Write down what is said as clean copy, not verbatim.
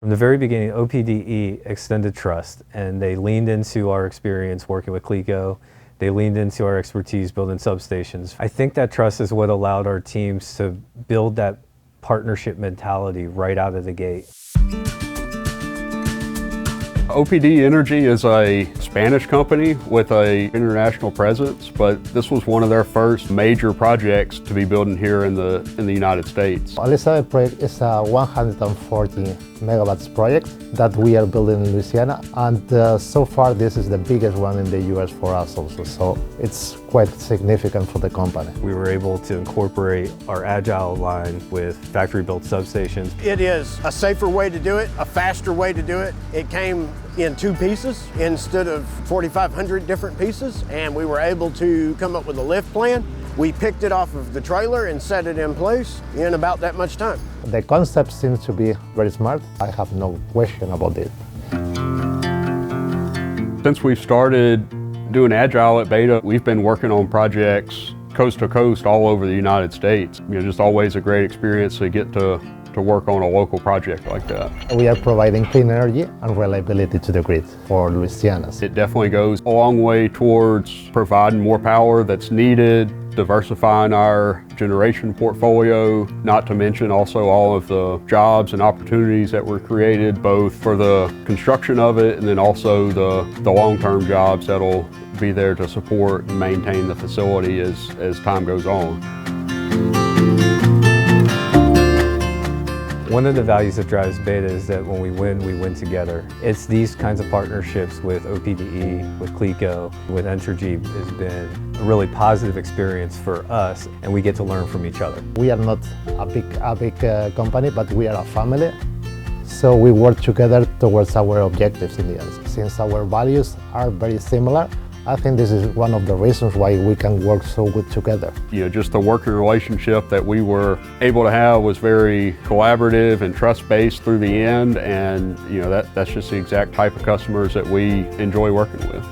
From the very beginning, OPDE extended trust, and they leaned into our experience working with CLECO. They leaned into our expertise building substations. I think that trust is what allowed our teams to build that partnership mentality right out of the gate. OPDEnergy is a Spanish company with an international presence, but this was one of their first major projects to be building here in the United States. Elizabeth project is a 140 megawatts project that we are building in Louisiana, and so far this is the biggest one in the US for us also, so it's quite significant for the company. We were able to incorporate our Agile line with factory-built substations. It is a safer way to do it, a faster way to do it. It came in 2 pieces instead of 4,500 different pieces, and we were able to come up with a lift plan. We picked it off of the trailer and set it in place in about that much time. The concept seems to be very smart. I have no question about it. Since we've started doing Agile at Beta, we've been working on projects coast to coast all over the United States. Just always a great experience to get to work on a local project like that. We are providing clean energy and reliability to the grid for Louisiana. It definitely goes a long way towards providing more power that's needed, diversifying our generation portfolio, not to mention also all of the jobs and opportunities that were created, both for the construction of it and then also the long-term jobs that'll be there to support and maintain the facility as time goes on. One of the values that drives Beta is that when we win together. It's these kinds of partnerships with OPDE, with CLECO, with Entergy has been a really positive experience for us, and we get to learn from each other. We are not a big company, but we are a family. So we work together towards our objectives in the end. Since our values are very similar, I think this is one of the reasons why we can work so good together. Just the working relationship that we were able to have was very collaborative and trust-based through the end, and that's just the exact type of customers that we enjoy working with.